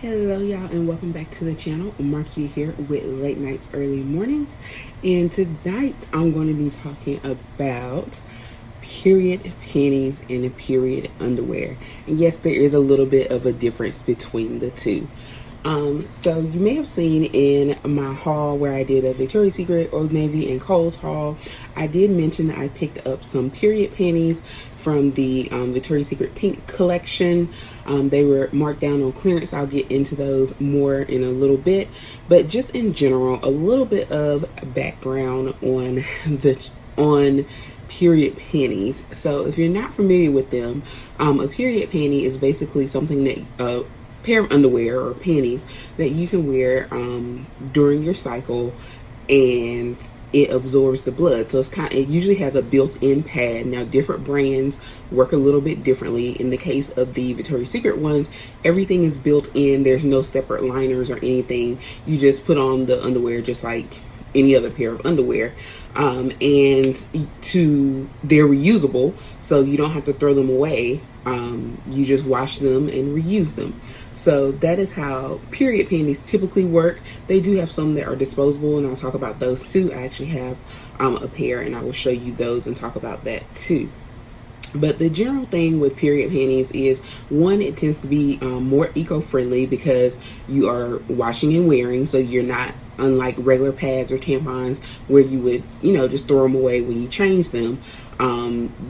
Hello y'all, and welcome back to the channel. Marquita here with Late Nights Early Mornings, and tonight I'm going to be talking about period panties and period underwear. And yes, there is a little bit of a difference between the two. So you may have seen in my haul where I did a Victoria's Secret, Old Navy, and Kohl's haul, I did mention that I picked up some period panties from the Victoria's Secret Pink collection. They were marked down on clearance. I'll get into those more in a little bit, but just in general, a little bit of background on period panties. So if you're not familiar with them, a period panty is basically something that pair of underwear or panties that you can wear during your cycle, and it absorbs the blood. So it usually has a built-in pad. Now different brands work a little bit differently. In the case of the Victoria's Secret ones, everything is built in. There's no separate liners or anything. You just put on the underwear just like any other pair of underwear, and they're reusable, so you don't have to throw them away. You just wash them and reuse them. So that is how period panties typically work. They do have some that are disposable, and I'll talk about those too. I actually have a pair, and I will show you those and talk about that too. But the general thing with period panties is, one, it tends to be more eco-friendly because you are washing and wearing, so you're not, unlike regular pads or tampons where you would, just throw them away when you change them.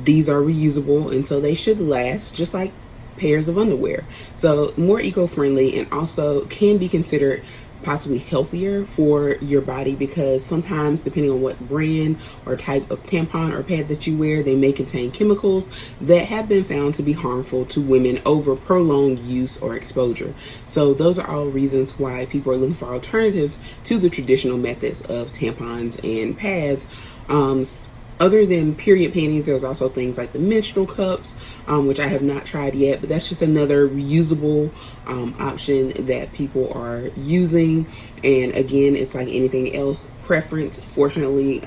These are reusable, and so they should last just like pairs of underwear. So more eco-friendly, and also can be considered possibly healthier for your body, because sometimes, depending on what brand or type of tampon or pad that you wear, they may contain chemicals that have been found to be harmful to women over prolonged use or exposure. So those are all reasons why people are looking for alternatives to the traditional methods of tampons and pads. Other than period panties, there's also things like the menstrual cups, which I have not tried yet, but that's just another reusable option that people are using. And again, it's like anything else, preference. Fortunately,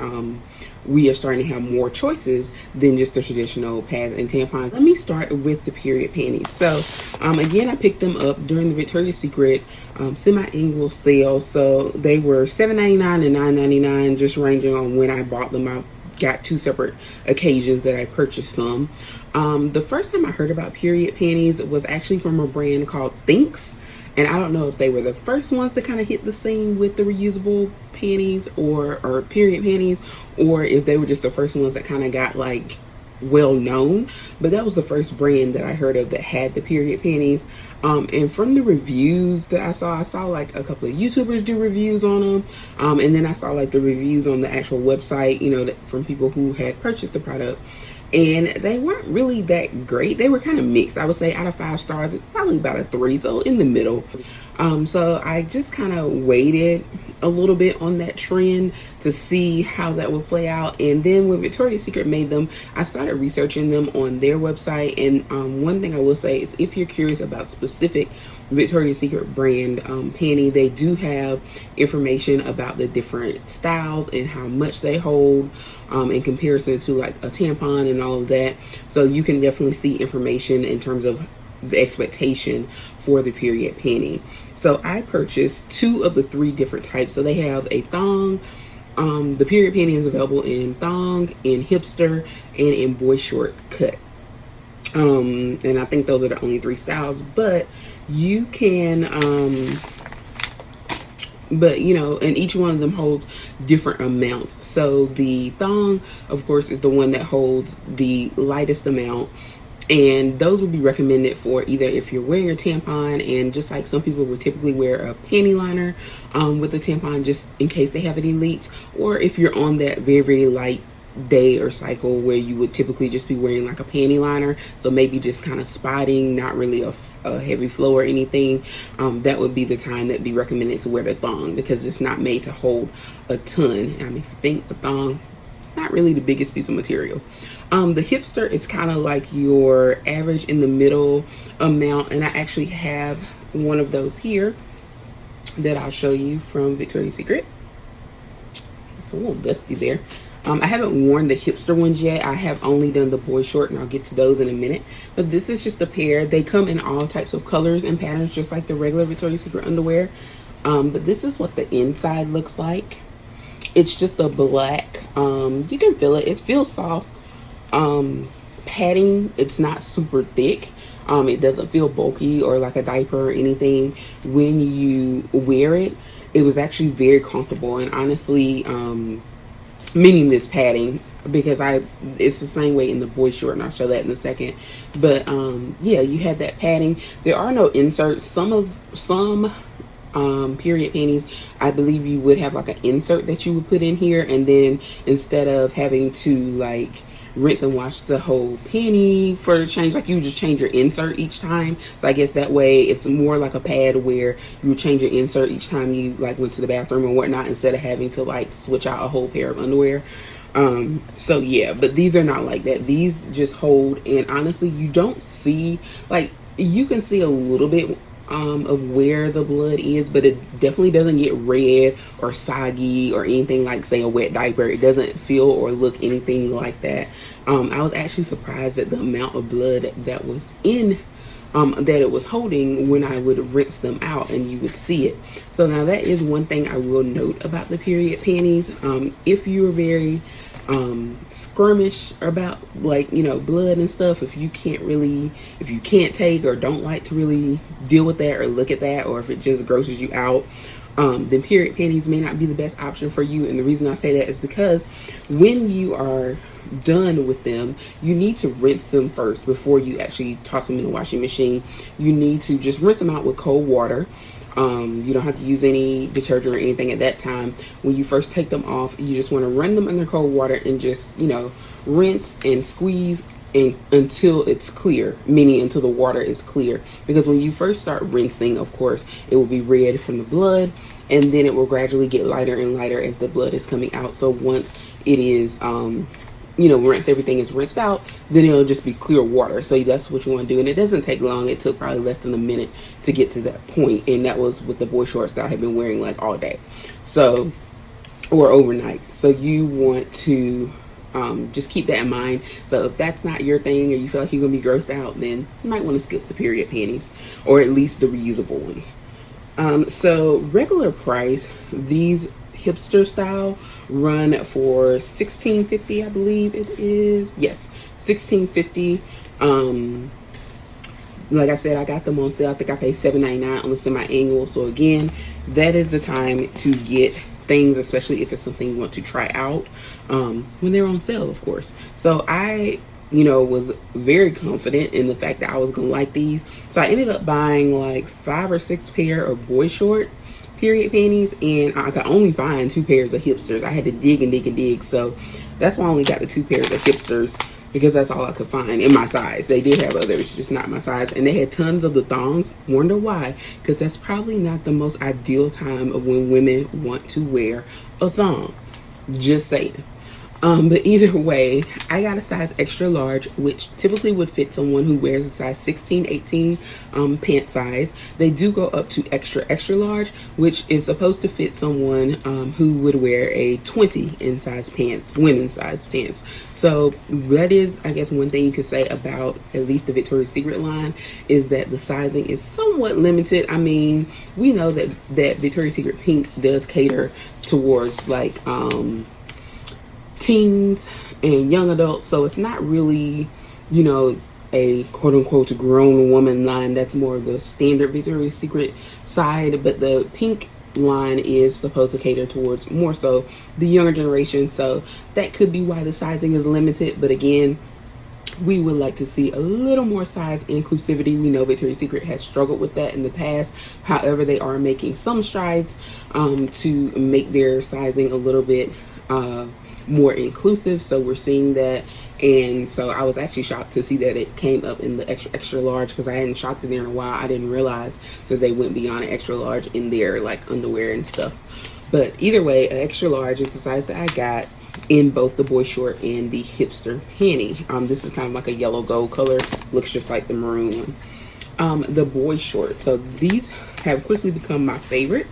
we are starting to have more choices than just the traditional pads and tampons. Let me start with the period panties. So again, I picked them up during the Victoria's Secret semi-annual sale. So they were $7.99 and $9.99, just ranging on when I bought them. I got two separate occasions that I purchased them. The first time I heard about period panties was actually from a brand called Thinks, and I don't know if they were the first ones to kind of hit the scene with the reusable panties or period panties, or if they were just the first ones that kind of got like well known. But that was the first brand that I heard of that had the period panties. And from the reviews that I saw like a couple of YouTubers do reviews on them, and then I saw like the reviews on the actual website, from people who had purchased the product, and they weren't really that great. They were kind of mixed. I would say out of 5 stars, it's probably about a 3, so in the middle. So I just kind of waited a little bit on that trend to see how that would play out. And then when Victoria's Secret made them, I started researching them on their website. And one thing I will say is, if you're curious about specific Victoria's Secret brand panty, they do have information about the different styles and how much they hold in comparison to like a tampon and all of that. So you can definitely see information in terms of the expectation for the period panty. So I purchased 2 of the 3 different types. So they have a thong. The period panty is available in thong, in hipster, and in boy short cut. And I think those are the only 3 styles, but you can and each one of them holds different amounts. So the thong, of course, is the one that holds the lightest amount, and those would be recommended for either if you're wearing a tampon, and just like some people would typically wear a panty liner with a tampon just in case they have any leaks, or if you're on that very, very light day or cycle where you would typically just be wearing like a panty liner, so maybe just kind of spotting, not really a heavy flow or anything, that would be the time that'd be recommended to wear the thong, because it's not made to hold a ton. I mean, if you think the thong, not really the biggest piece of material. The hipster is kind of like your average in the middle amount, and I actually have one of those here that I'll show you from Victoria's Secret. It's a little dusty there. I haven't worn the hipster ones yet. I have only done the boy short, and I'll get to those in a minute. But this is just a pair. They come in all types of colors and patterns, just like the regular Victoria's Secret underwear. But this is what the inside looks like. It's just a black. You can feel it. It feels soft. Padding. It's not super thick. It doesn't feel bulky or like a diaper or anything when you wear it. It was actually very comfortable, and honestly, meaning this padding, because it's the same way in the boy short, and I'll show that in a second. But yeah, you had that padding. There are no inserts. Some period panties, I believe you would have like an insert that you would put in here, and then instead of having to like rinse and wash the whole panty for the change, like you just change your insert each time. So I guess that way it's more like a pad where you would change your insert each time you like went to the bathroom or whatnot, instead of having to like switch out a whole pair of underwear. So yeah, but these are not like that. These just hold, and honestly, you don't see, like, you can see a little bit of where the blood is, but it definitely doesn't get red or soggy or anything like, say, a wet diaper. It doesn't feel or look anything like that. I was actually surprised at the amount of blood that was in that it was holding when I would rinse them out, and you would see it. So now that is one thing I will note about the period panties. If you're very skirmish about, like, you know, blood and stuff, if you can't take or don't like to really deal with that or look at that, or if it just grosses you out, then period panties may not be the best option for you. And the reason I say that is because when you are done with them, you need to rinse them first before you actually toss them in the washing machine. You need to just rinse them out with cold water. You don't have to use any detergent or anything at that time. When you first take them off, you just want to run them under cold water and just, you know, rinse and squeeze until it's clear, meaning until the water is clear. Because when you first start rinsing, of course, it will be red from the blood, and then it will gradually get lighter and lighter as the blood is coming out. So once it is, you know, once everything is rinsed out, then it'll just be clear water. So that's what you want to do. And it doesn't take long. It took probably less than a minute to get to that point. And that was with the boy shorts that I had been wearing like all day. So, or overnight. So you want to just keep that in mind. So if that's not your thing, or you feel like you're going to be grossed out, then you might want to skip the period panties, or at least the reusable ones. So regular price, these hipster style run for $16.50, I believe it is. Yes, $16.50. Like I said, I got them on sale. I think I paid $7.99 on the semi-annual. So again, that is the time to get things, especially if it's something you want to try out, when they're on sale, of course. So I, you know, was very confident in the fact that I was gonna like these. So I ended up buying like 5 or 6 pair of boy short period panties, and I could only find 2 pairs of hipsters. I had to dig and dig and dig. So that's why I only got the 2 pairs of hipsters, because that's all I could find in my size. They did have others, just not my size. And they had tons of the thongs. Wonder why? Because that's probably not the most ideal time of when women want to wear a thong. Just saying. But either way, I got a size extra large, which typically would fit someone who wears a size 16, 18 pant size. They do go up to extra, extra large, which is supposed to fit someone who would wear a 20 in size pants, women's size pants. So that is, I guess, one thing you could say about at least the Victoria's Secret line, is that the sizing is somewhat limited. I mean, we know that Victoria's Secret Pink does cater towards like teens and young adults, so it's not really, you know, a quote-unquote grown woman line. That's more of the standard Victoria's Secret side, but the pink line is supposed to cater towards more so the younger generation, so that could be why the sizing is limited. But again, we would like to see a little more size inclusivity. We know Victoria's Secret has struggled with that in the past. However, they are making some strides to make their sizing a little bit more inclusive, so we're seeing that. And so I was actually shocked to see that it came up in the extra, extra large, because I hadn't shopped in there in a while. I didn't realize that they went beyond an extra large in their like underwear and stuff. But either way, an extra large is the size that I got in both the boy short and the hipster panty. This is kind of like a yellow gold color, looks just like the maroon one. The boy short, so these have quickly become my favorite.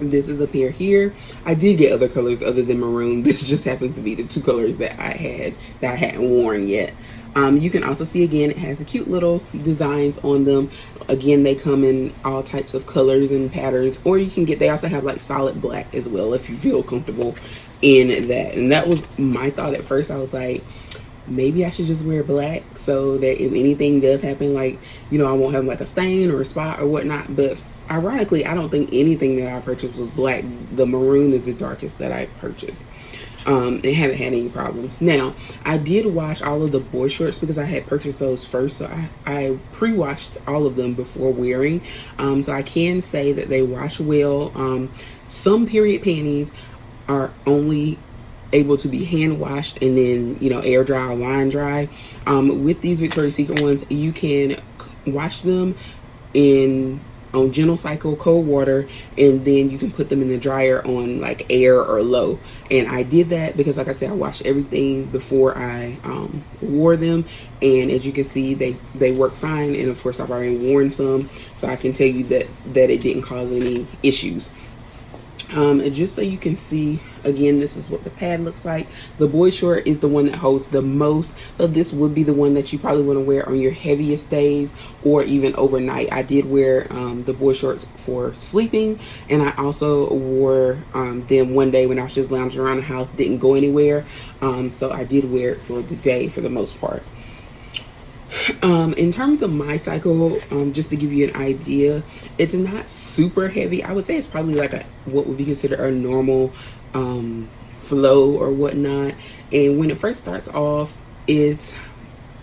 This is a pair here. I did get other colors other than maroon. This just happens to be the two colors that I hadn't worn yet. You can also see, again, it has a cute little designs on them. Again, they come in all types of colors and patterns, or you can they also have like solid black as well if you feel comfortable in that. And that was my thought at first. I was like, maybe I should just wear black so that if anything does happen, like, you know, I won't have like a stain or a spot or whatnot. But ironically, I don't think anything that I purchased was black. The maroon is the darkest that I purchased. And haven't had any problems. Now, I did wash all of the boy shorts because I had purchased those first, so I pre-washed all of them before wearing. So I can say that they wash well. Some period panties are only able to be hand washed and then, you know, air dry or line dry. With these Victoria's Secret ones, you can wash them on gentle cycle cold water, and then you can put them in the dryer on like air or low. And I did that because, like I said, I washed everything before I wore them, and as you can see, they work fine. And of course, I've already worn some, so I can tell you that it didn't cause any issues. And just so you can see, again, this is what the pad looks like. The boy short is the one that holds the most. So this would be the one that you probably want to wear on your heaviest days or even overnight. I did wear the boy shorts for sleeping, and I also wore them one day when I was just lounging around the house, didn't go anywhere. So I did wear it for the day for the most part. In terms of my cycle, just to give you an idea, it's not super heavy. I would say it's probably like what would be considered a normal flow or whatnot. And when it first starts off, it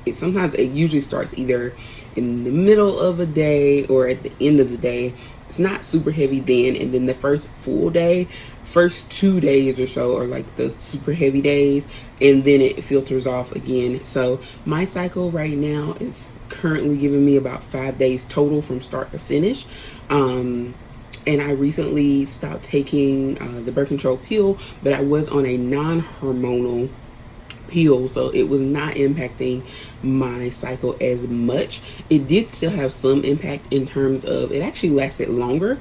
usually starts either in the middle of a day or at the end of the day. It's not super heavy then, and then the first 2 days or so are like the super heavy days, and then it filters off again. So my cycle right now is currently giving me about 5 days total from start to finish. And I recently stopped taking the birth control pill, but I was on a non-hormonal pill, so it was not impacting my cycle as much. It did still have some impact in terms of it actually lasted longer.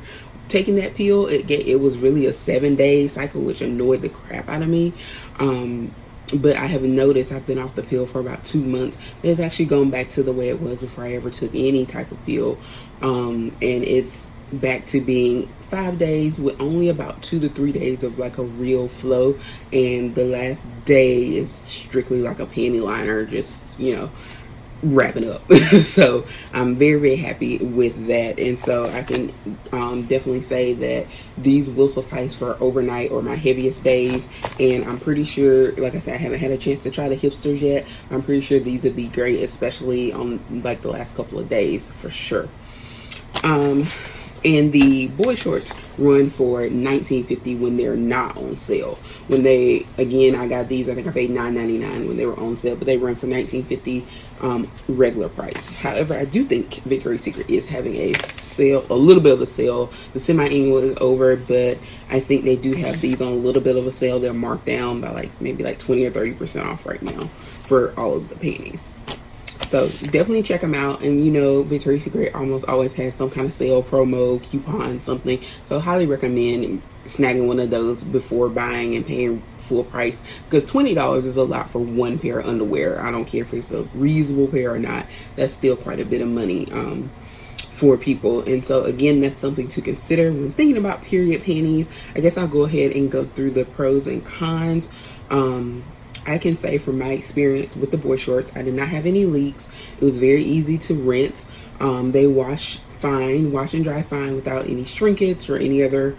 Taking that pill, it was really a 7-day cycle, which annoyed the crap out of me. But I have noticed I've been off the pill for about 2 months. It's actually gone back to the way it was before I ever took any type of pill. And it's back to being 5 days with only about 2 to 3 days of like a real flow, and the last day is strictly like a panty liner, just, you know, wrapping up. So I'm very, very happy with that, and so I can definitely say that these will suffice for overnight or my heaviest days. And I'm pretty sure, like I said, I haven't had a chance to try the hipsters yet. I'm pretty sure these would be great, especially on like the last couple of days for sure. And the boy shorts run for $19.50 when they're not on sale. When they, again, I got these, I think I paid $9.99 when they were on sale, but they run for $19.50 regular price. However, I do think Victoria's Secret is having a sale, a little bit of a sale. The semi-annual is over, but I think they do have these on a little bit of a sale. They're marked down by maybe 20 or 30% off right now for all of the panties. So definitely check them out. And you know, Victoria's Secret almost always has some kind of sale, promo, coupon, something. So highly recommend snagging one of those before buying and paying full price, because $20 is a lot for one pair of underwear. I don't care if it's a reasonable pair or not. That's still quite a bit of money for people. And so again, that's something to consider when thinking about period panties. I guess I'll go ahead and go through the pros and cons. I can say from my experience with the boy shorts, I did not have any leaks. It was very easy to rinse. They wash fine, wash and dry fine without any shrinkage or any other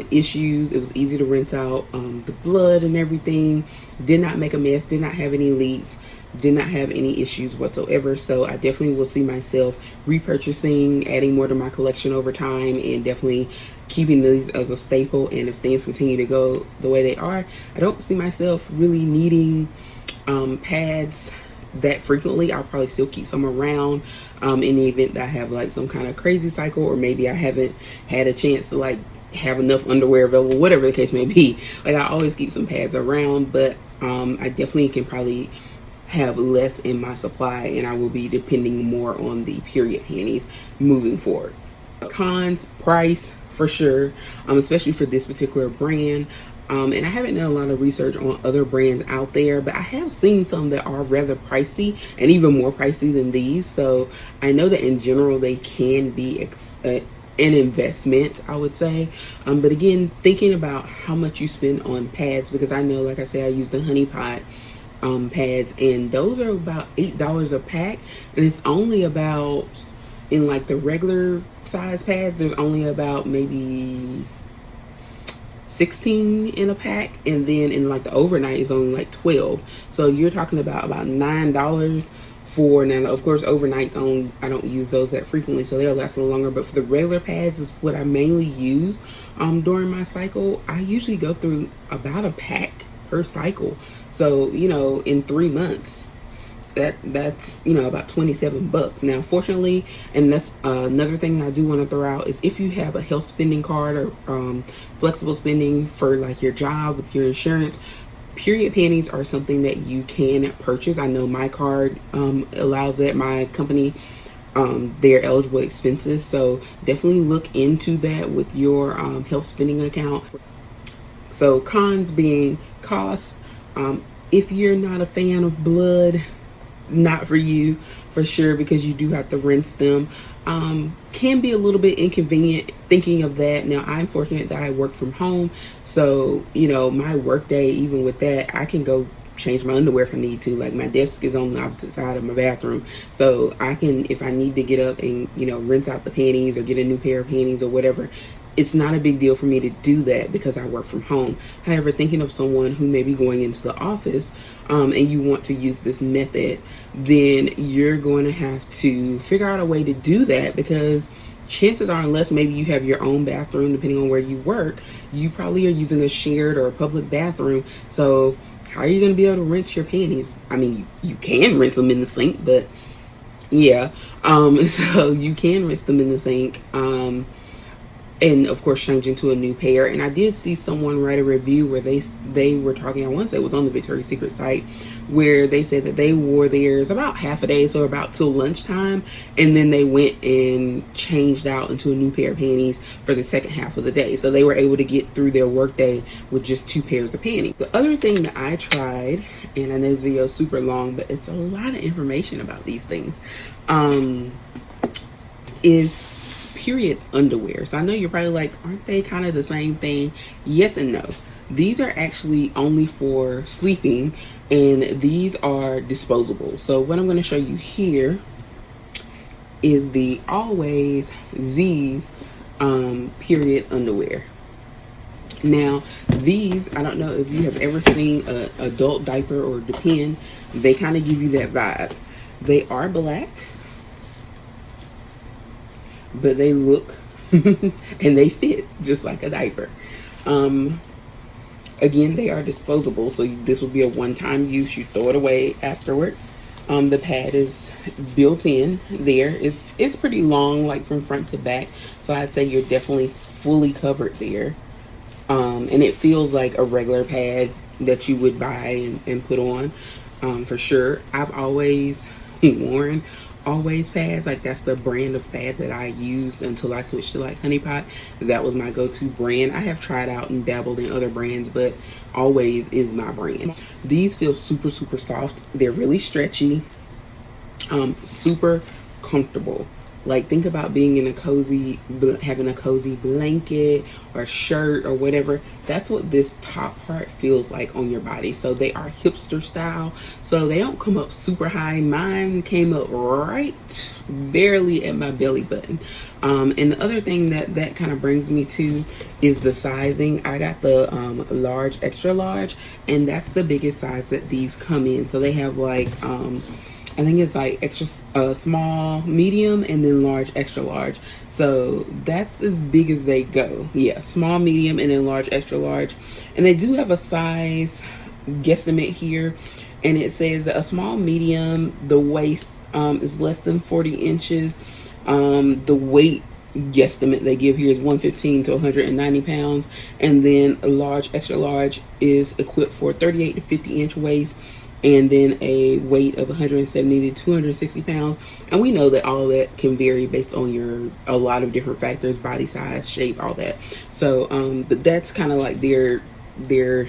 issues. It was easy to rinse out the blood and everything. Did not make a mess, did not have any leaks, did not have any issues whatsoever. So I definitely will see myself repurchasing, adding more to my collection over time, and definitely keeping these as a staple. And if things continue to go the way they are, I don't see myself really needing pads that frequently. I'll probably still keep some around in the event that I have some kind of crazy cycle, or maybe I haven't had a chance to have enough underwear available, whatever the case may be. I always keep some pads around, but I definitely can probably have less in my supply, and I will be depending more on the period panties moving forward. Cons, price for sure, especially for this particular brand. And I haven't done a lot of research on other brands out there, but I have seen some that are rather pricey and even more pricey than these. So I know that in general they can be an investment, I would say. But again, thinking about how much you spend on pads, because I know, like I say, I use the Honey Pot pads, and those are about $8 a pack, and it's only about, in like the regular size pads, there's only about maybe 16 in a pack, and then in like the overnight is only like 12. So you're talking about $9 for, now of course overnights only, I don't use those that frequently, so they'll last a little longer, but for the regular pads is what I mainly use during my cycle. I usually go through about a pack per cycle, so you know, in 3 months, that's you know, about $27. Now fortunately, and that's another thing I do want to throw out, is if you have a health spending card or flexible spending for like your job with your insurance, period panties are something that you can purchase. I know my card allows that, my company, their eligible expenses, so definitely look into that with your health spending account. So cons being cost, if you're not a fan of blood, not for you for sure, because you do have to rinse them. Can be a little bit inconvenient thinking of that. Now I'm fortunate that I work from home, so you know, my work day, even with that, I can go change my underwear if I need to. Like my desk is on the opposite side of my bathroom, so I can, if I need to get up and, you know, rinse out the panties or get a new pair of panties or whatever, it's not a big deal for me to do that because I work from home. However, thinking of someone who may be going into the office and you want to use this method, then you're going to have to figure out a way to do that, because chances are, unless maybe you have your own bathroom, depending on where you work, you probably are using a shared or a public bathroom. So how are you going to be able to rinse your panties? I mean, you can rinse them in the sink, but yeah. So you can rinse them in the sink. And of course changing to a new pair. And I did see someone write a review where they were talking, I want to say it was on the Victoria's Secret site, where they said that they wore theirs about half a day, so about till lunchtime, and then they went and changed out into a new pair of panties for the second half of the day. So they were able to get through their work day with just 2 pairs of panties. The other thing that I tried, and I know this video is super long, but it's a lot of information about these things, is period underwear. So I know you're probably like, aren't they kind of the same thing? Yes and no. These are actually only for sleeping, and these are disposable. So what I'm going to show you here is the Always Z's period underwear. Now these, I don't know if you have ever seen an adult diaper or Depend, they kind of give you that vibe. They are black, but they look and they fit just like a diaper. Again, they are disposable, so this will be a one-time use. You throw it away afterward. The pad is built in there. It's pretty long, like from front to back, so I'd say you're definitely fully covered there. And it feels like a regular pad that you would buy and put on, for sure. I've always worn Always pads, like that's the brand of pad that I used until I switched to like Honey Pot. That was my go-to brand. I have tried out and dabbled in other brands, but Always is my brand. These feel super soft. They're really stretchy, super comfortable. Like, think about being in a cozy, having a cozy blanket or shirt or whatever. That's what this top part feels like on your body. So they are hipster style, so they don't come up super high. Mine came up right barely at my belly button. And the other thing that kind of brings me to is the sizing. I got the large, extra large, and that's the biggest size that these come in. So they have like I think it's like extra small, medium, and then large, extra large. So that's as big as they go. Yeah, small, medium, and then large, extra large. And they do have a size guesstimate here, and it says that a small, medium, the waist is less than 40 inches. The weight guesstimate they give here is 115 to 190 pounds, and then a large, extra large is equipped for 38 to 50 inch waist, and then a weight of 170 to 260 pounds. And we know that all that can vary based on a lot of different factors, body size, shape, all that. So but that's kind of like their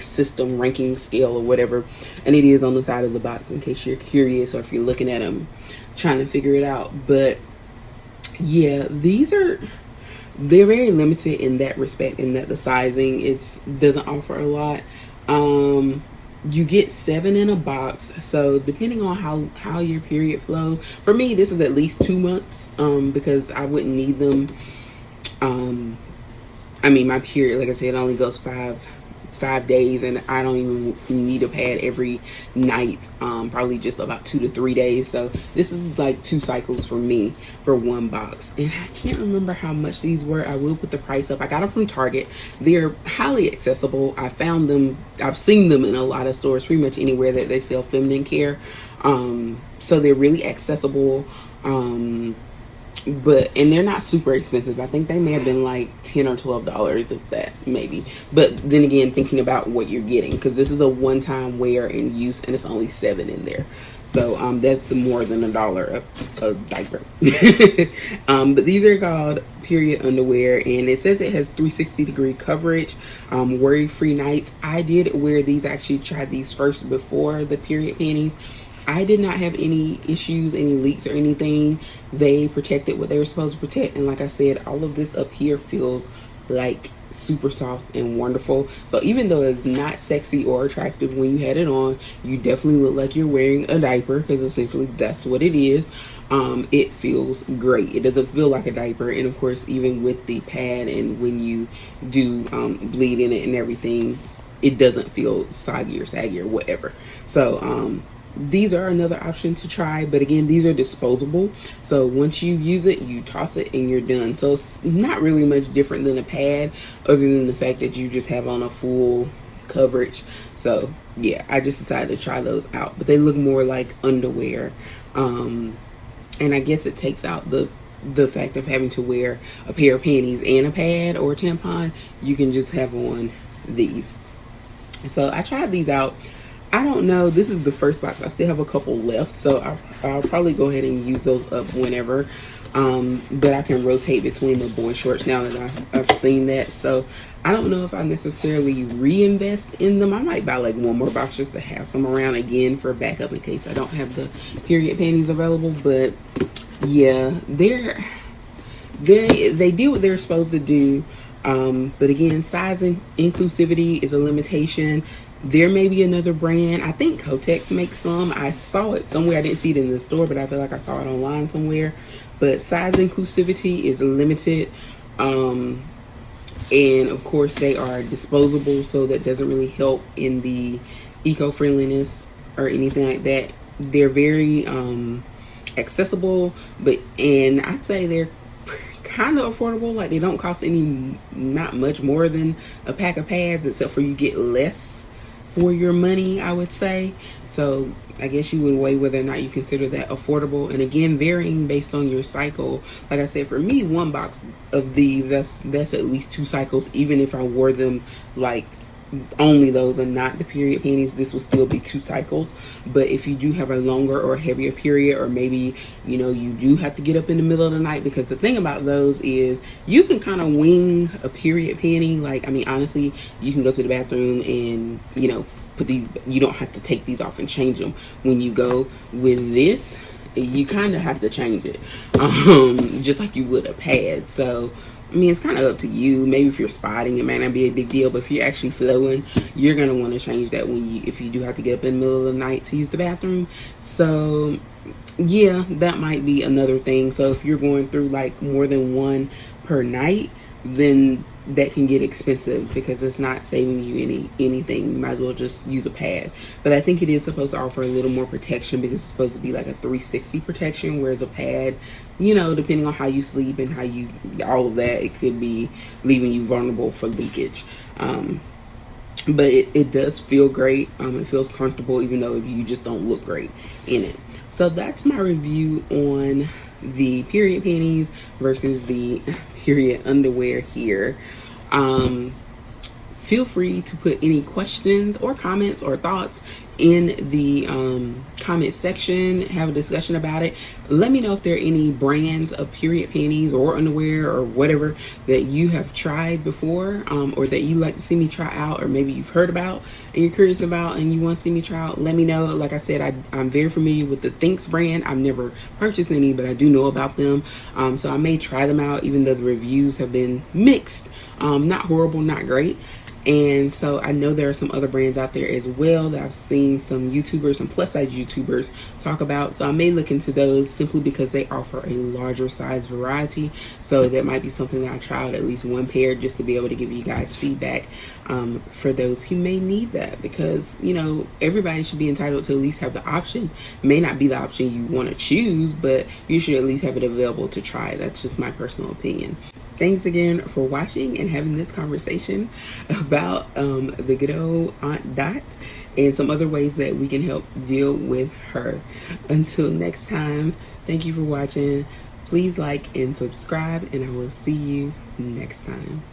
system ranking scale or whatever, and it is on the side of the box in case you're curious or if you're looking at them trying to figure it out. But yeah, they're very limited in that respect, in that the sizing doesn't offer a lot. You get 7 in a box, so depending on how your period flows, for me this is at least 2 months, because I wouldn't need them. I mean, my period, like I said, only goes 5 days, and I don't even need a pad every night, probably just about 2 to 3 days. So this is like 2 cycles for me for 1 box, and I can't remember how much these were. I will put the price up. I got them from Target. They're highly accessible. I've seen them in a lot of stores, pretty much anywhere that they sell feminine care. So they're really accessible. And they're not super expensive. I think they may have been like $10 or $12, if that, maybe. But then again, thinking about what you're getting, because this is a one-time wear and use, and it's only 7 in there. So that's more than $1 a diaper. But these are called period underwear, and it says it has 360-degree coverage, worry-free nights. I did wear these, actually tried these first before the period panties. I did not have any issues, any leaks or anything. They protected what they were supposed to protect. And like I said, all of this up here feels like super soft and wonderful. So even though it's not sexy or attractive when you had it on, you definitely look like you're wearing a diaper, because essentially that's what it is. It feels great. It doesn't feel like a diaper. And of course, even with the pad and when you do bleed in it and everything, it doesn't feel soggy or saggy or whatever. So these are another option to try, but again, these are disposable. So once you use it, you toss it and you're done. So it's not really much different than a pad, other than the fact that you just have on a full coverage. So yeah, I just decided to try those out, but they look more like underwear. And I guess it takes out the fact of having to wear a pair of panties and a pad or a tampon. You can just have on these. So I tried these out. I don't know, this is the first box. I still have a couple left, so I'll probably go ahead and use those up whenever. But I can rotate between the boy shorts now that I've seen that. So I don't know if I necessarily reinvest in them. I might buy like 1 more box just to have some around again for backup in case I don't have the period panties available. But yeah, they do what they're supposed to do. But again, sizing inclusivity is a limitation. There may be another brand. I think Kotex makes some. I saw it somewhere. I didn't see it in the store, but I feel like I saw it online somewhere. But size inclusivity is limited. And of course, they are disposable, so that doesn't really help in the eco-friendliness or anything like that. They're very accessible, and I'd say they're kind of affordable. Like, they don't cost not much more than a pack of pads, except for you get less for your money, I would say. So I guess you would weigh whether or not you consider that affordable. And again, varying based on your cycle. Like I said, for me, 1 box of these, that's at least 2 cycles. Even if I wore them like only those and not the period panties, this will still be 2 cycles. But if you do have a longer or heavier period, or maybe you do have to get up in the middle of the night, because the thing about those is you can kind of wing a period panty. Like, I mean, honestly, you can go to the bathroom and put these, you don't have to take these off and change them. When you go with this, you kind of have to change it, just like you would a pad. So I mean, it's kind of up to you. Maybe if you're spotting, it might not be a big deal, but if you're actually flowing, you're going to want to change that if you do have to get up in the middle of the night to use the bathroom. So yeah, that might be another thing. So if you're going through like more than 1 per night, then that can get expensive, because it's not saving you anything. You might as well just use a pad. But I think it is supposed to offer a little more protection, because it's supposed to be like a 360 protection, whereas a pad, depending on how you sleep and how you, all of that, it could be leaving you vulnerable for leakage. But it does feel great. It feels comfortable, even though you just don't look great in it. So that's my review on the period panties versus the period underwear here. Feel free to put any questions or comments or thoughts in the comment section, have a discussion about it. Let me know if there are any brands of period panties or underwear or whatever that you have tried before, or that you like to see me try out, or maybe you've heard about and you're curious about and you want to see me try out. Let me know. Like I said, I'm very familiar with the Thinks brand. I've never purchased any, but I do know about them. So I may try them out, even though the reviews have been mixed. Not horrible, not great. And so I know there are some other brands out there as well that I've seen some YouTubers, some plus size YouTubers talk about. So I may look into those simply because they offer a larger size variety. So that might be something that I try out, at least one pair, just to be able to give you guys feedback, for those who may need that. Because, you know, everybody should be entitled to at least have the option. It may not be the option you want to choose, but you should at least have it available to try. That's just my personal opinion. Thanks again for watching and having this conversation about the good old Aunt Dot and some other ways that we can help deal with her. Until next time, thank you for watching. Please like and subscribe, and I will see you next time.